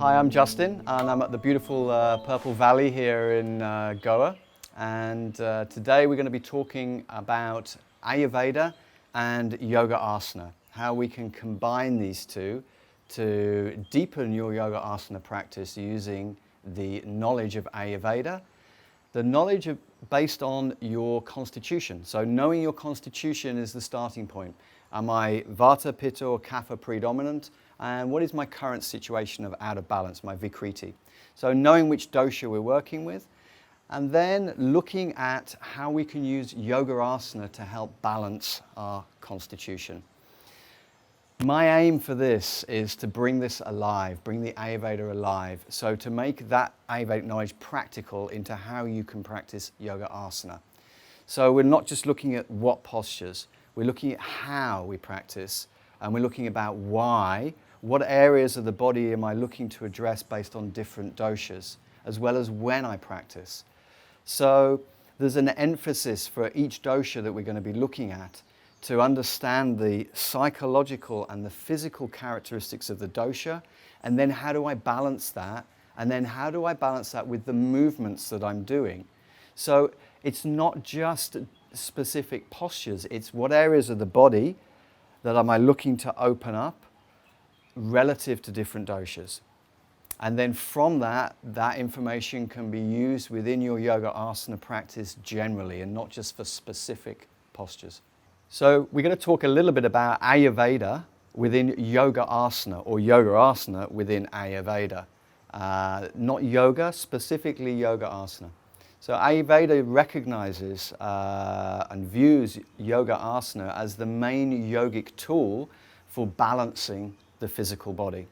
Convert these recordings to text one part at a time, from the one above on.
Hi, I'm Justin and I'm at the beautiful Purple Valley here in Goa, and today we're going to be talking about Ayurveda and Yoga Asana, how we can combine these two to deepen your Yoga Asana practice using the knowledge of Ayurveda, the knowledge based on your constitution. So knowing your constitution is the starting point. Am I Vata, Pitta or Kapha predominant? And what is my current situation of out of balance, my Vikriti? So knowing which dosha we're working with, and then looking at how we can use Yoga Asana to help balance our constitution. My aim for this is to bring this alive, bring the Ayurveda alive. So to make that Ayurvedic knowledge practical into how you can practice Yoga Asana. So we're not just looking at what postures, we're looking at how we practice, and we're looking about why, what areas of the body am I looking to address based on different doshas, as well as when I practice. So there's an emphasis for each dosha that we're going to be looking at to understand the psychological and the physical characteristics of the dosha, and then how do I balance that, and then how do I balance that with the movements that I'm doing. So it's not just specific postures, it's what areas of the body that am I looking to open up relative to different doshas. And then from that information can be used within your Yoga Asana practice generally and not just for specific postures. So we're going to talk a little bit about Ayurveda within Yoga Asana or Yoga Asana within Ayurveda. Not yoga, specifically Yoga Asana. So Ayurveda recognizes and views Yoga Asana as the main yogic tool for balancing the physical body.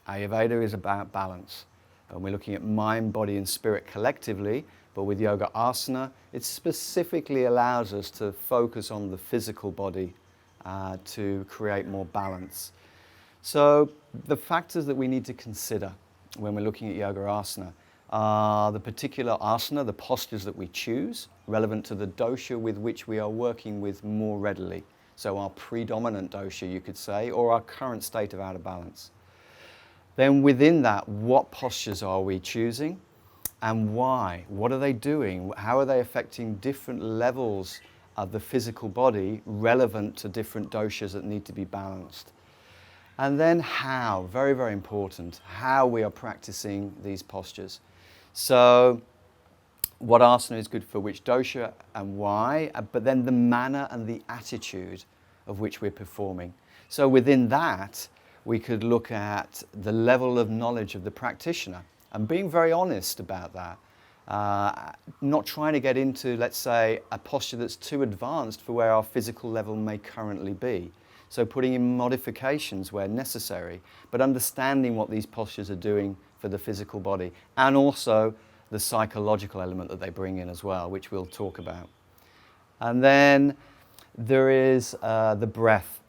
Ayurveda is about balance. And we're looking at mind, body and spirit collectively, but with Yoga Asana, it specifically allows us to focus on the physical body to create more balance. So the factors that we need to consider when we're looking at Yoga Asana are the particular asana, the postures that we choose, relevant to the dosha with which we are working with more readily. So our predominant dosha, you could say, or our current state of out of balance. Then within that, what postures are we choosing and why? What are they doing? How are they affecting different levels of the physical body relevant to different doshas that need to be balanced? And then how, very, very important, how we are practicing these postures. So what asana is good for which dosha and why, but then the manner and the attitude of which we're performing. So within that, we could look at the level of knowledge of the practitioner and being very honest about that. Not trying to get into, let's say, a posture that's too advanced for where our physical level may currently be. So putting in modifications where necessary, but understanding what these postures are doing for the physical body, and also the psychological element that they bring in as well, which we'll talk about. And then there is the breath,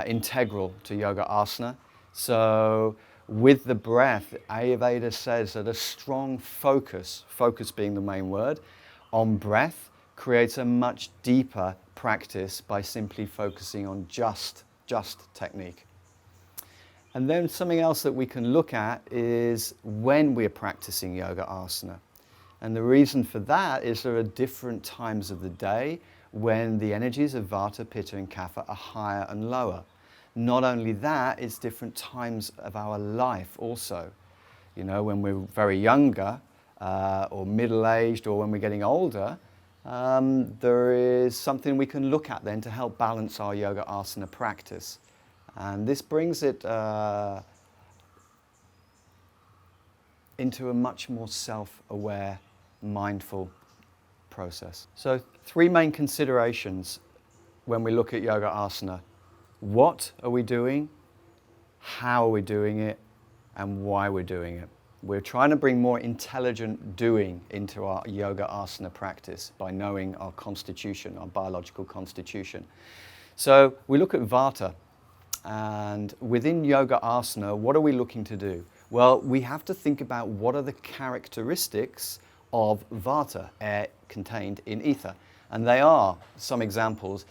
integral to Yoga Asana. So with the breath, Ayurveda says that a strong focus being the main word, on breath creates a much deeper practice by simply focusing on just technique. And then something else that we can look at is when we're practicing Yoga Asana. And the reason for that is there are different times of the day when the energies of Vata, Pitta and Kapha are higher and lower. Not only that, it's different times of our life also. You know, when we're very younger or middle-aged or when we're getting older, there is something we can look at then to help balance our Yoga Asana practice. And this brings it into a much more self-aware, mindful process. So 3 main considerations when we look at Yoga Asana. What are we doing? How are we doing it? And why we're doing it. We're trying to bring more intelligent doing into our Yoga Asana practice by knowing our constitution, our biological constitution. So we look at Vata, and within Yoga Asana, what are we looking to do? Well, we have to think about what are the characteristics of Vata, air contained in ether. And they are, some examples,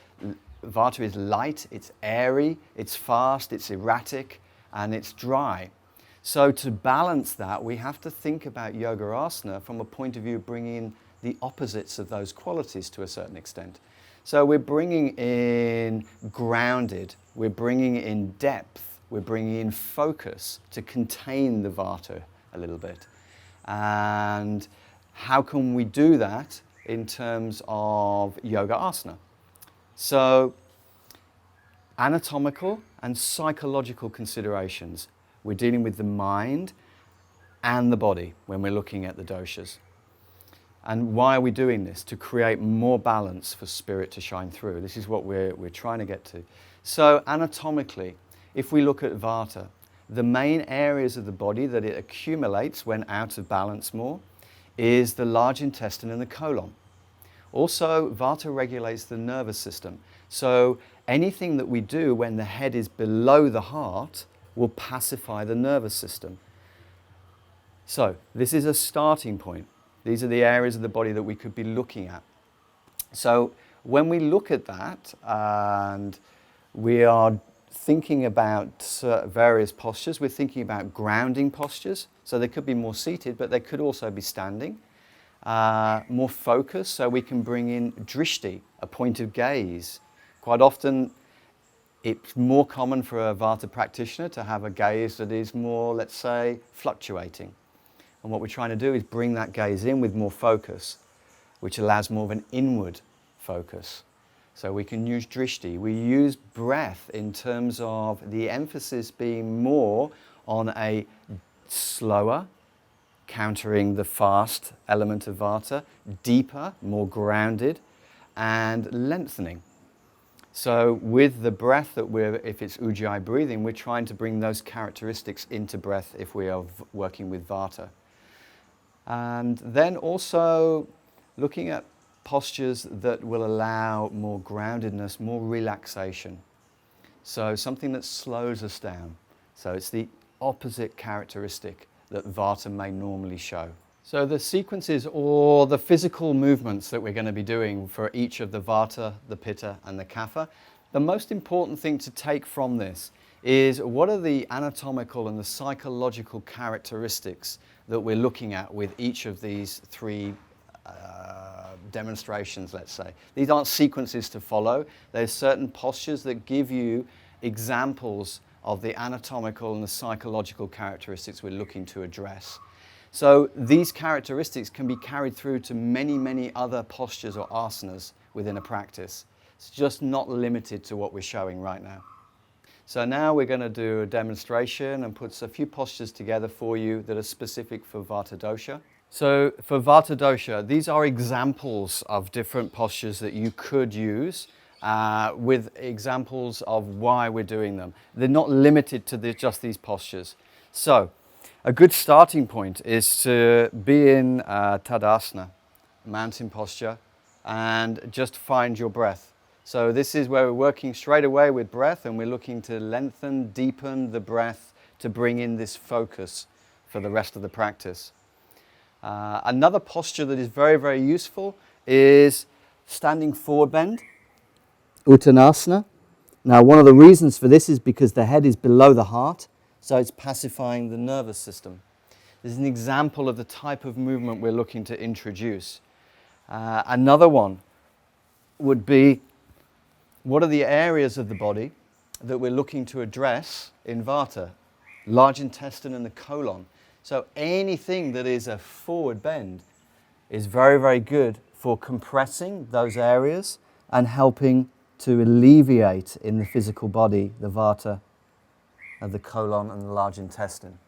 Vata is light, it's airy, it's fast, it's erratic, and it's dry. So to balance that, we have to think about Yoga Asana from a point of view of bringing in the opposites of those qualities to a certain extent. So we're bringing in grounded, we're bringing in depth, we're bringing in focus to contain the Vata a little bit. And how can we do that in terms of Yoga Asana? So anatomical and psychological considerations. We're dealing with the mind and the body when we're looking at the doshas. And why are we doing this? To create more balance for spirit to shine through. This is what we're trying to get to. So anatomically, if we look at Vata, the main areas of the body that it accumulates when out of balance more is the large intestine and the colon. Also, Vata regulates the nervous system. So anything that we do when the head is below the heart will pacify the nervous system. So this is a starting point. These are the areas of the body that we could be looking at. So when we look at that and we are thinking about various postures, we're thinking about grounding postures. So they could be more seated, but they could also be standing. More focus, so we can bring in drishti, a point of gaze. Quite often it's more common for a Vata practitioner to have a gaze that is more, let's say, fluctuating. And what we're trying to do is bring that gaze in with more focus, which allows more of an inward focus. So we can use drishti. We use breath in terms of the emphasis being more on a slower, countering the fast element of Vata, deeper, more grounded, and lengthening. So with the breath that if it's Ujjayi breathing, we're trying to bring those characteristics into breath if we are working with Vata. And then also looking at postures that will allow more groundedness, more relaxation. So something that slows us down. So it's the opposite characteristic that Vata may normally show. So the sequences or the physical movements that we're going to be doing for each of the Vata, the Pitta and the Kapha, the most important thing to take from this is what are the anatomical and the psychological characteristics that we're looking at with each of these three demonstrations, let's say. These aren't sequences to follow. There's certain postures that give you examples of the anatomical and the psychological characteristics we're looking to address. So these characteristics can be carried through to many, many other postures or asanas within a practice. It's just not limited to what we're showing right now. So now we're going to do a demonstration and put a few postures together for you that are specific for Vata dosha. So for Vata dosha, these are examples of different postures that you could use with examples of why we're doing them. They're not limited to just these postures. So a good starting point is to be in Tadasana, mountain posture, and just find your breath. So this is where we're working straight away with breath, and we're looking to lengthen, deepen the breath to bring in this focus for the rest of the practice. Another posture that is very, very useful is standing forward bend, Uttanasana. Now, one of the reasons for this is because the head is below the heart, so it's pacifying the nervous system. This is an example of the type of movement we're looking to introduce. Another one would be, what are the areas of the body that we're looking to address in Vata? Large intestine and the colon. So anything that is a forward bend is very, very good for compressing those areas and helping to alleviate in the physical body the Vata of the colon and the large intestine.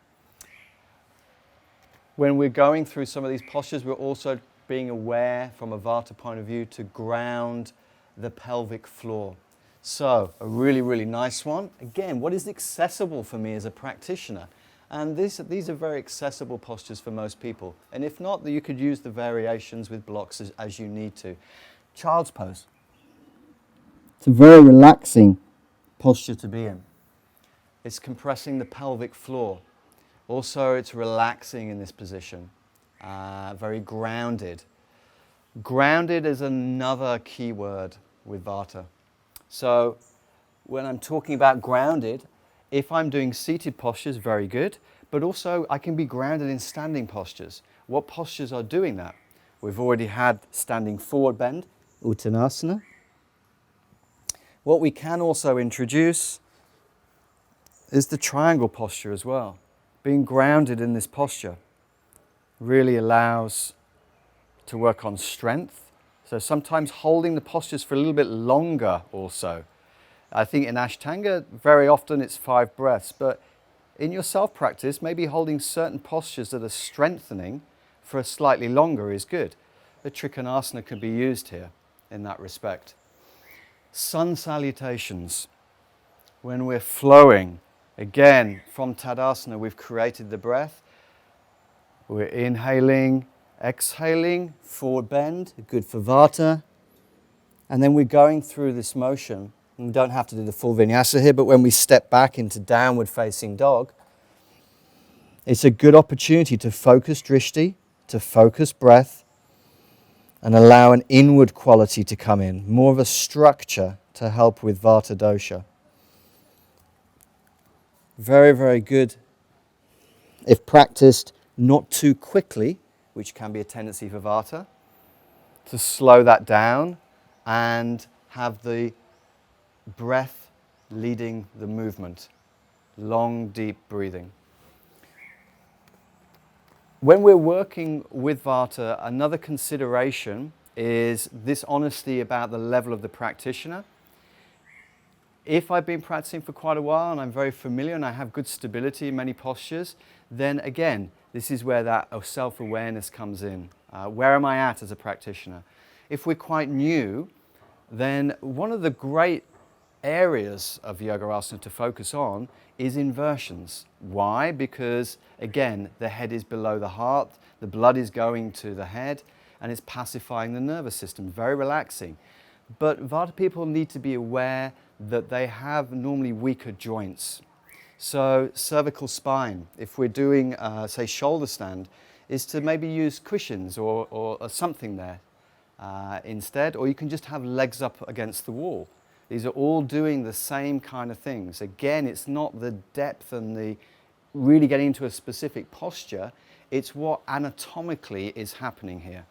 When we're going through some of these postures, we're also being aware from a Vata point of view to ground the pelvic floor. So a really, really nice one. Again, what is accessible for me as a practitioner? And these are very accessible postures for most people. And if not, you could use the variations with blocks as you need to. Child's pose. It's a very relaxing posture to be in. It's compressing the pelvic floor. Also, it's relaxing in this position. Very grounded. Grounded is another key word with Vata. So when I'm talking about grounded, if I'm doing seated postures, very good. but also I can be grounded in standing postures. What postures are doing that? We've already had standing forward bend, Uttanasana. What we can also introduce is the triangle posture as well. Being grounded in this posture really allows to work on strength. So sometimes holding the postures for a little bit longer also. I think in Ashtanga, very often it's 5 breaths, but in your self-practice, maybe holding certain postures that are strengthening for a slightly longer is good. The Trikonasana can be used here in that respect. Sun salutations. When we're flowing, again, from Tadasana, we've created the breath. We're inhaling, exhaling, forward bend, good for Vata. And then we're going through this motion. And we don't have to do the full vinyasa here, but when we step back into downward facing dog, it's a good opportunity to focus drishti, to focus breath, and allow an inward quality to come in, more of a structure to help with Vata dosha. Very, very good if practiced not too quickly, which can be a tendency for Vata, to slow that down and have the breath leading the movement. Long, deep breathing. When we're working with Vata, another consideration is this honesty about the level of the practitioner. If I've been practicing for quite a while and I'm very familiar and I have good stability in many postures, then again, this is where that self-awareness comes in. Where am I at as a practitioner? If we're quite new, then one of the great areas of Yoga Asana to focus on is inversions. Why? Because again, the head is below the heart, the blood is going to the head, and it's pacifying the nervous system, very relaxing. But Vata people need to be aware that they have normally weaker joints. So cervical spine, if we're doing, say, shoulder stand, is to maybe use cushions or something there instead, or you can just have legs up against the wall. These are all doing the same kind of things. Again, it's not the depth and the really getting into a specific posture, it's what anatomically is happening here.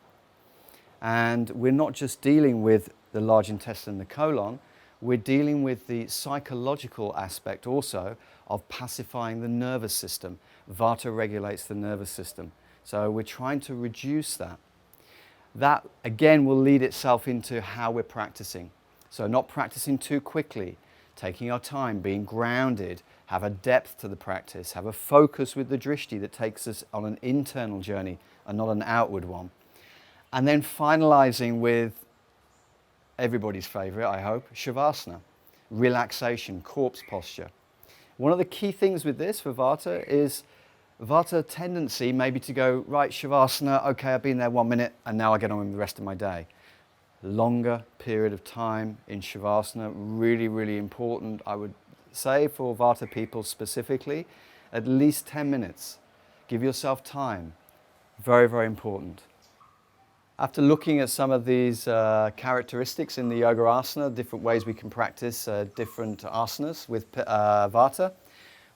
And we're not just dealing with the large intestine and the colon, we're dealing with the psychological aspect also of pacifying the nervous system. Vata regulates the nervous system. So we're trying to reduce that. That again will lead itself into how we're practicing. So not practicing too quickly, taking our time, being grounded, have a depth to the practice, have a focus with the drishti that takes us on an internal journey and not an outward one. And then finalizing with everybody's favorite, I hope, Shavasana, relaxation, corpse posture. One of the key things with this for Vata is Vata tendency maybe to go, right, Shavasana, okay, I've been there 1 minute and now I get on with the rest of my day. Longer period of time in Shavasana, really, really important, I would say, for Vata people specifically, at least 10 minutes. Give yourself time. Very, very important. After looking at some of these characteristics in the Yoga Asana, different ways we can practice different asanas with Vata,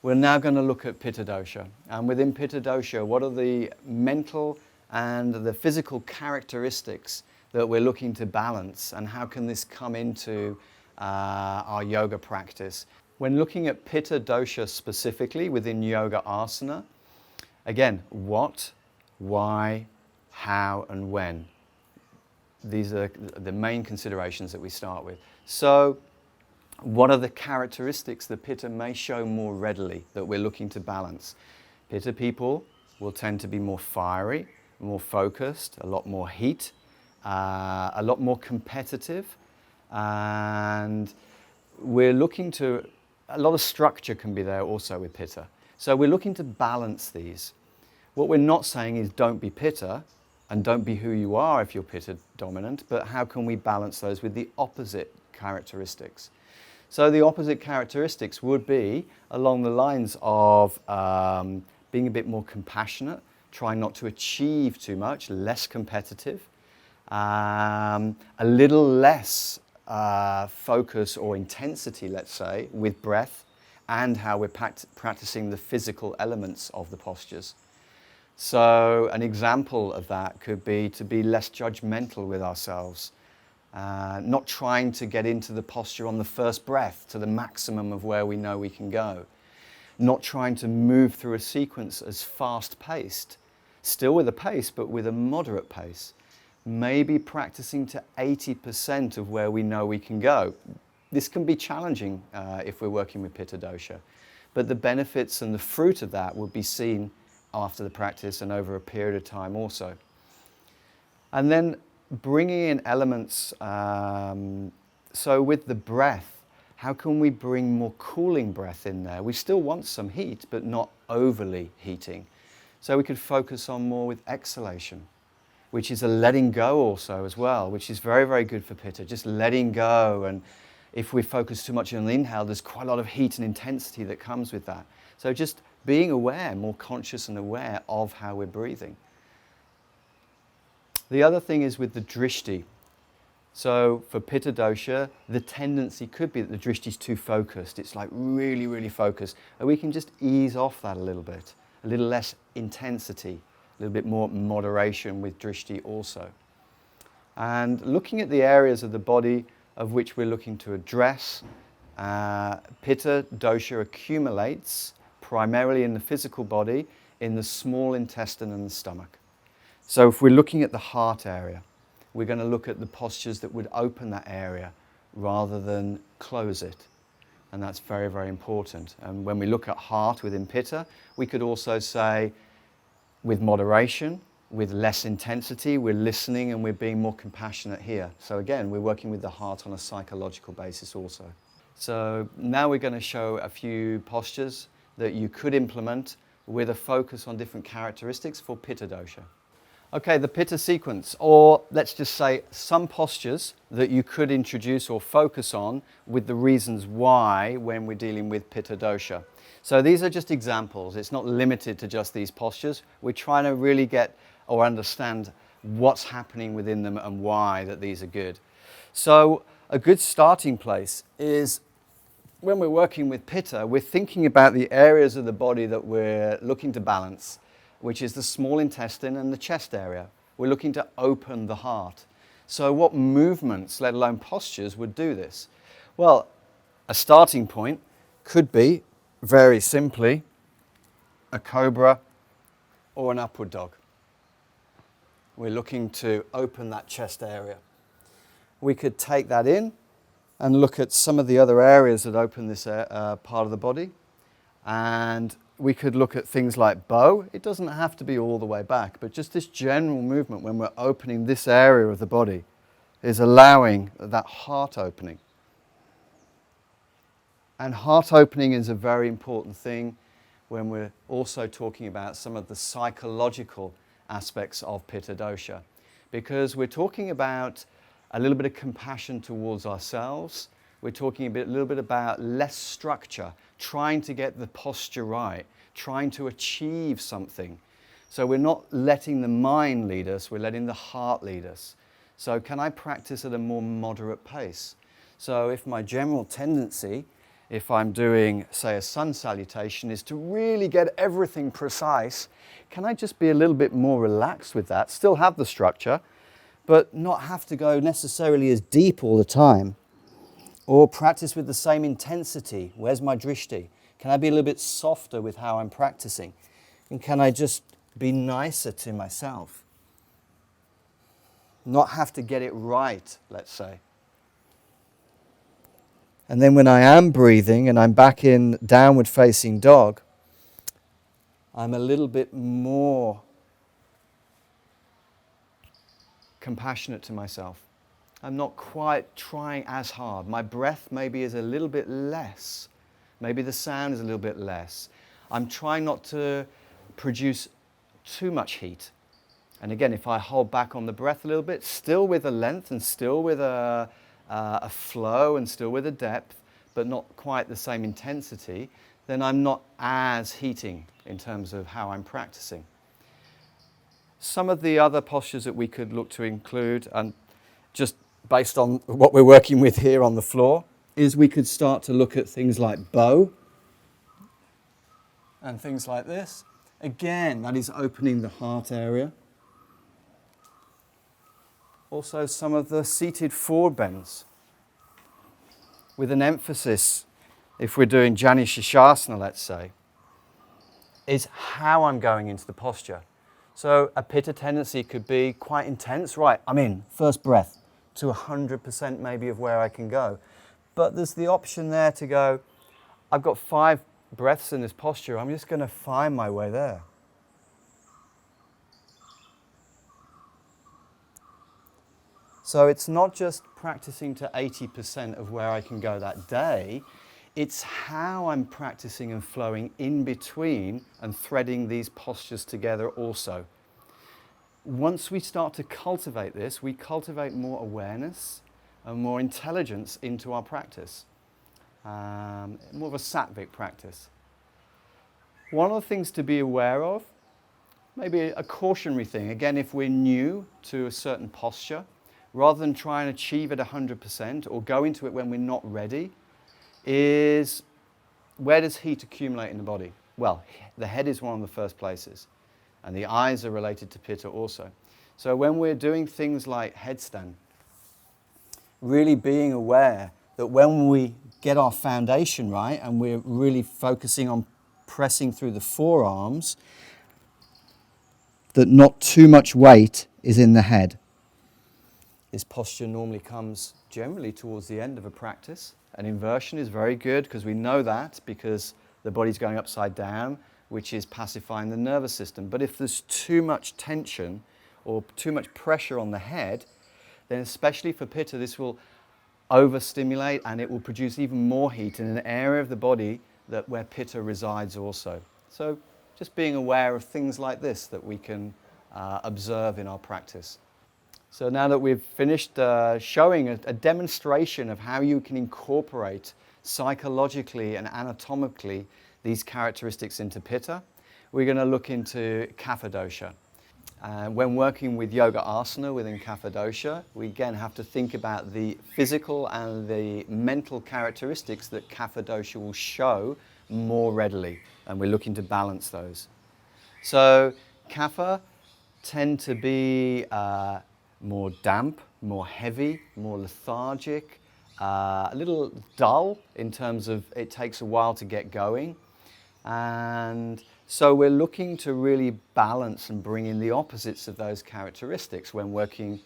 we're now going to look at Pitta Dosha. And within Pitta Dosha, what are the mental and the physical characteristics that we're looking to balance, and how can this come into our yoga practice? When looking at Pitta Dosha specifically within Yoga Asana, again, what, why, how and when. These are the main considerations that we start with. So what are the characteristics that Pitta may show more readily that we're looking to balance? Pitta people will tend to be more fiery, more focused, a lot more heat, a lot more competitive, and we're looking to, a lot of structure can be there also with Pitta. So we're looking to balance these. What we're not saying is don't be Pitta and don't be who you are if you're Pitta dominant, but how can we balance those with the opposite characteristics? So the opposite characteristics would be along the lines of being a bit more compassionate, trying not to achieve too much, less competitive, a little less focus or intensity, let's say, with breath, and how we're practicing the physical elements of the postures. So an example of that could be to be less judgmental with ourselves, not trying to get into the posture on the first breath to the maximum of where we know we can go, not trying to move through a sequence as fast-paced, still with a pace but with a moderate pace, maybe practicing to 80% of where we know we can go. This can be challenging if we're working with Pitta dosha, but the benefits and the fruit of that will be seen after the practice and over a period of time also. And then bringing in elements, so with the breath, how can we bring more cooling breath in there? We still want some heat, but not overly heating. So we could focus on more with exhalation, which is a letting go also as well, which is very, very good for Pitta, just letting go. And if we focus too much on the inhale, there's quite a lot of heat and intensity that comes with that. So just being aware, more conscious and aware of how we're breathing. The other thing is with the drishti. So for Pitta dosha, the tendency could be that the drishti is too focused. It's like really, really focused. And we can just ease off that a little bit, a little less intensity, a little bit more moderation with drishti also. And looking at the areas of the body of which we're looking to address, Pitta dosha accumulates primarily in the physical body, in the small intestine and the stomach. So if we're looking at the heart area, we're going to look at the postures that would open that area rather than close it. And that's very, very important. And when we look at heart within Pitta, we could also say with moderation, with less intensity, we're listening and we're being more compassionate here. So again, we're working with the heart on a psychological basis also. So now we're going to show a few postures that you could implement with a focus on different characteristics for Pitta dosha. Okay, the Pitta sequence, or let's just say some postures that you could introduce or focus on with the reasons why when we're dealing with Pitta dosha. So these are just examples. It's not limited to just these postures. We're trying to really get or understand what's happening within them and why that these are good. So a good starting place is when we're working with Pitta, we're thinking about the areas of the body that we're looking to balance, which is the small intestine and the chest area. We're looking to open the heart. So what movements, let alone postures, would do this? Well, a starting point could be, very simply, a cobra or an upward dog. We're looking to open that chest area. We could take that in and look at some of the other areas that open this part of the body. And we could look at things like bow. It doesn't have to be all the way back, but just this general movement when we're opening this area of the body is allowing that heart opening. And heart opening is a very important thing when we're also talking about some of the psychological aspects of Pitta dosha, because we're talking about a little bit of compassion towards ourselves. We're talking a little bit about less structure, trying to get the posture right, trying to achieve something. So we're not letting the mind lead us, we're letting the heart lead us. So can I practice at a more moderate pace? So if my general tendency, if I'm doing, say, a sun salutation, is to really get everything precise, can I just be a little bit more relaxed with that, still have the structure, but not have to go necessarily as deep all the time? Or practice with the same intensity. Where's my drishti? Can I be a little bit softer with how I'm practicing? And can I just be nicer to myself? Not have to get it right, let's say. And then when I am breathing and I'm back in downward facing dog, I'm a little bit more compassionate to myself. I'm not quite trying as hard. My breath maybe is a little bit less. Maybe the sound is a little bit less. I'm trying not to produce too much heat. And again, if I hold back on the breath a little bit, still with a length and still with a flow and still with a depth, but not quite the same intensity, then I'm not as heating in terms of how I'm practicing. Some of the other postures that we could look to include, and just based on what we're working with here on the floor, is we could start to look at things like bow. and things like this. Again, that is opening the heart area. Also some of the seated forward bends with an emphasis, if we're doing Jani Shishasana, let's say, is how I'm going into the posture. So a Pitta tendency could be quite intense. Right, I'm in, first breath, to 100% maybe of where I can go. But there's the option there to go, I've got 5 breaths in this posture, I'm just going to find my way there. So it's not just practicing to 80% of where I can go that day, it's how I'm practicing and flowing in between and threading these postures together also. Once we start to cultivate this, we cultivate more awareness and more intelligence into our practice. More of a sattvic practice. One of the things to be aware of, maybe a cautionary thing, again, if we're new to a certain posture, rather than try and achieve it 100% or go into it when we're not ready, is where does heat accumulate in the body? Well, the head is one of the first places, and the eyes are related to Pitta also. So when we're doing things like headstand, really being aware that when we get our foundation right and we're really focusing on pressing through the forearms, that not too much weight is in the head. This posture normally comes generally towards the end of a practice. An inversion is very good because we know that because the body's going upside down, which is pacifying the nervous system. But if there's too much tension or too much pressure on the head, then especially for Pitta, this will overstimulate and it will produce even more heat in an area of the body where Pitta resides also. So just being aware of things like this that we can observe in our practice. So now that we've finished showing a demonstration of how you can incorporate psychologically and anatomically these characteristics into Pitta, we're going to look into Kapha dosha. When working with Yoga Asana within Kapha dosha, we again have to think about the physical and the mental characteristics that Kapha dosha will show more readily, and we're looking to balance those. So Kapha tend to be more damp, more heavy, more lethargic, a little dull in terms of it takes a while to get going. And so we're looking to really balance and bring in the opposites of those characteristics when working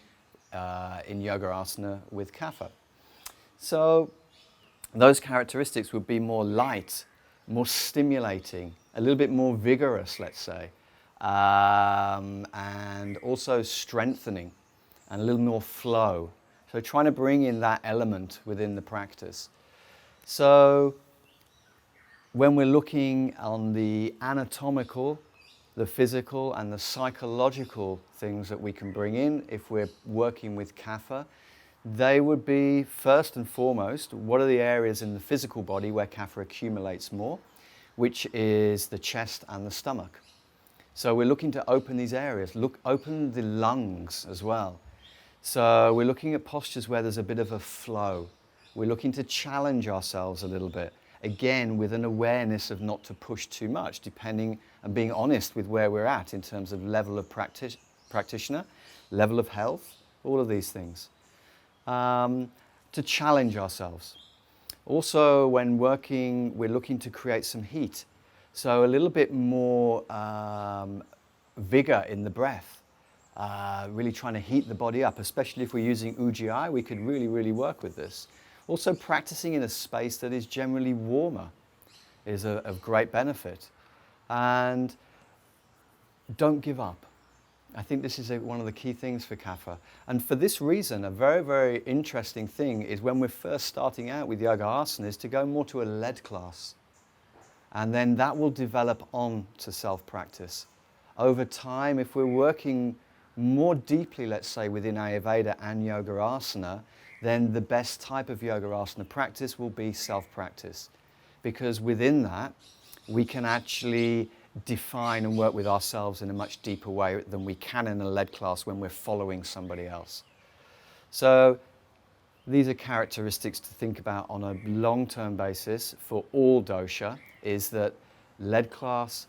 in Yoga Asana with Kapha. So those characteristics would be more light, more stimulating, a little bit more vigorous, let's say, and also strengthening and a little more flow. So trying to bring in that element within the practice. So when we're looking on the anatomical, the physical and the psychological things that we can bring in if we're working with Kapha, they would be first and foremost, what are the areas in the physical body where Kapha accumulates more, which is the chest and the stomach. So we're looking to open these areas, open the lungs as well. So we're looking at postures where there's a bit of a flow. We're looking to challenge ourselves a little bit. Again, with an awareness of not to push too much, depending and being honest with where we're at in terms of level of practitioner, level of health, all of these things. To challenge ourselves. Also, when working, we're looking to create some heat. So a little bit more vigor in the breath. Really trying to heat the body up, especially if we're using Ujjayi, we could really work with this. Also practicing in a space that is generally warmer is of great benefit. And don't give up. I think this is one of the key things for Kapha. And for this reason, a very interesting thing is when we're first starting out with Yoga Asana is to go more to a lead class. And then that will develop on to self-practice. Over time, if we're working more deeply, let's say, within Ayurveda and Yoga Asana, then the best type of Yoga Asana practice will be self-practice. Because within that, we can actually define and work with ourselves in a much deeper way than we can in a lead class when we're following somebody else. So these are characteristics to think about on a long-term basis for all dosha, is that lead class,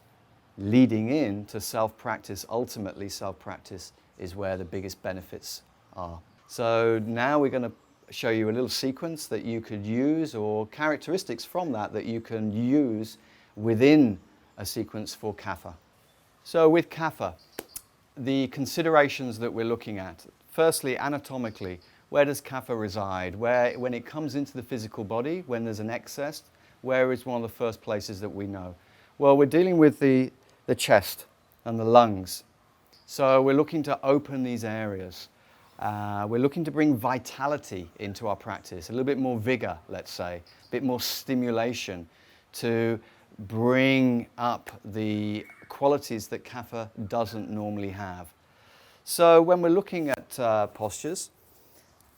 leading in to self-practice. Ultimately, self-practice is where the biggest benefits are. So now we're going to show you a little sequence that you could use, or characteristics from that you can use within a sequence for Kapha. So with Kapha, the considerations that we're looking at, firstly, anatomically, where does Kapha reside? When it comes into the physical body, when there's an excess, where is one of the first places that we know? Well, we're dealing with the chest and the lungs. So we're looking to open these areas. We're looking to bring vitality into our practice, a little bit more vigor, let's say, a bit more stimulation to bring up the qualities that Kapha doesn't normally have. So when we're looking at postures,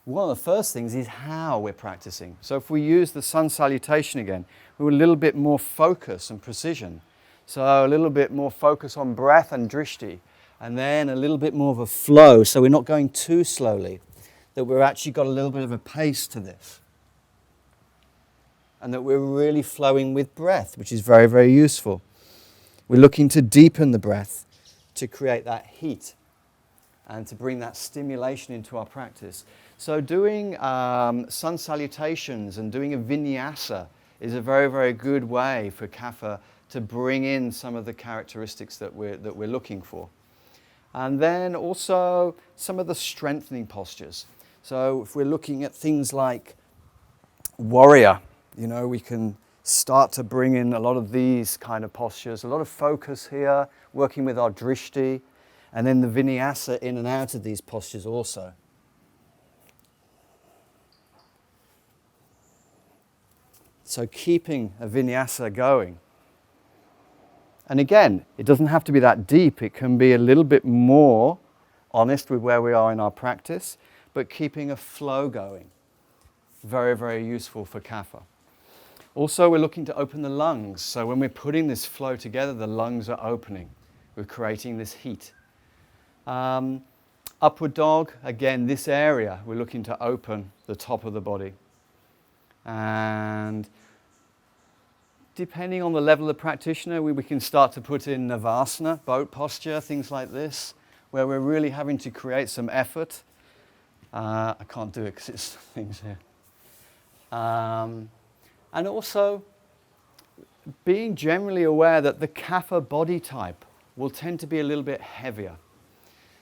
one of the first things is how we're practicing. So if we use the sun salutation again, we're a little bit more focus and precision. So a little bit more focus on breath and drishti, and then a little bit more of a flow, so we're not going too slowly, that we've actually got a little bit of a pace to this. And that we're really flowing with breath, which is very, very useful. We're looking to deepen the breath to create that heat and to bring that stimulation into our practice. So doing sun salutations and doing a vinyasa is a very, very good way for Kapha to bring in some of the characteristics that we're looking for. And then also some of the strengthening postures. So if we're looking at things like warrior, we can start to bring in a lot of these kind of postures, a lot of focus here, working with our drishti, and then the vinyasa in and out of these postures also. So keeping a vinyasa going. And again, it doesn't have to be that deep. It can be a little bit more honest with where we are in our practice, but keeping a flow going. Very, very useful for Kapha. Also, we're looking to open the lungs. So when we're putting this flow together, the lungs are opening. We're creating this heat. Upward dog, again, this area, we're looking to open the top of the body. And depending on the level of the practitioner, we can start to put in Navasana, boat posture, things like this, where we're really having to create some effort. I can't do it because it's things here. And also being generally aware that the Kapha body type will tend to be a little bit heavier.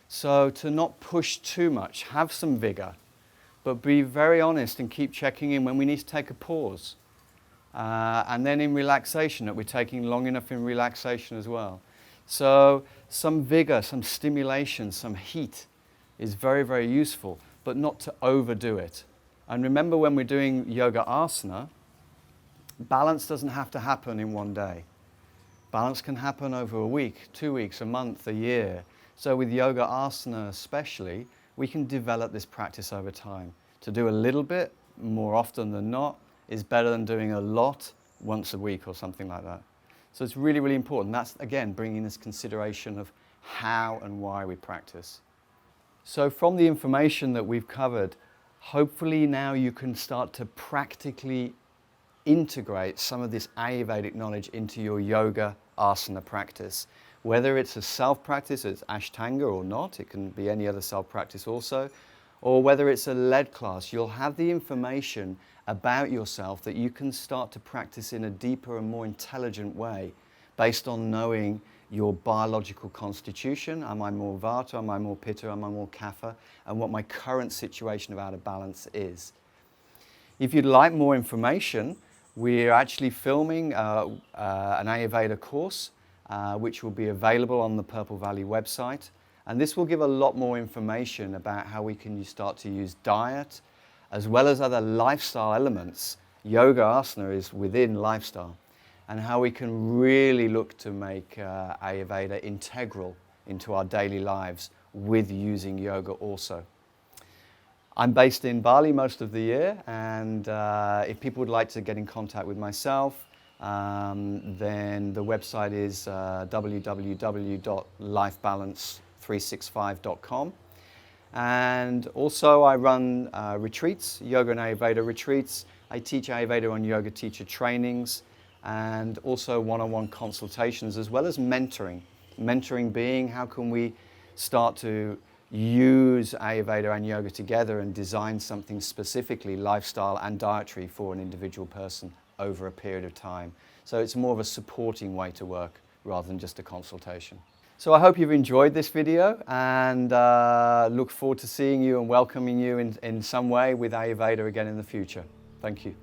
So to not push too much, have some vigor, but be very honest and keep checking in when we need to take a pause. And then in relaxation, that we're taking long enough in relaxation as well. So some vigor, some stimulation, some heat is very, very useful, but not to overdo it. And remember, when we're doing Yoga Asana, balance doesn't have to happen in one day. Balance can happen over a week, 2 weeks, a month, a year. So with Yoga Asana especially, we can develop this practice over time. To do a little bit more often than not is better than doing a lot once a week or something like that. So it's really, really important. That's, again, bringing this consideration of how and why we practice. So from the information that we've covered, hopefully now you can start to practically integrate some of this Ayurvedic knowledge into your Yoga Asana practice. Whether it's a self-practice, it's Ashtanga or not, it can be any other self-practice also, or whether it's a lead class, you'll have the information about yourself that you can start to practice in a deeper and more intelligent way based on knowing your biological constitution. Am I more Vata? Am I more Pitta? Am I more Kapha? And what my current situation of out of balance is. If you'd like more information, we're actually filming an Ayurveda course which will be available on the Purple Valley website. And this will give a lot more information about how we can start to use diet as well as other lifestyle elements. Yoga Asana is within lifestyle, and how we can really look to make Ayurveda integral into our daily lives with using yoga also. I'm based in Bali most of the year, and if people would like to get in contact with myself, then the website is www.lifebalance365.com. And also I run retreats, yoga and Ayurveda retreats. I teach Ayurveda on yoga teacher trainings, and also one-on-one consultations, as well as mentoring. Mentoring being, how can we start to use Ayurveda and yoga together and design something specifically lifestyle and dietary for an individual person over a period of time. So it's more of a supporting way to work rather than just a consultation. So I hope you've enjoyed this video, and look forward to seeing you and welcoming you in some way with Ayurveda again in the future. Thank you.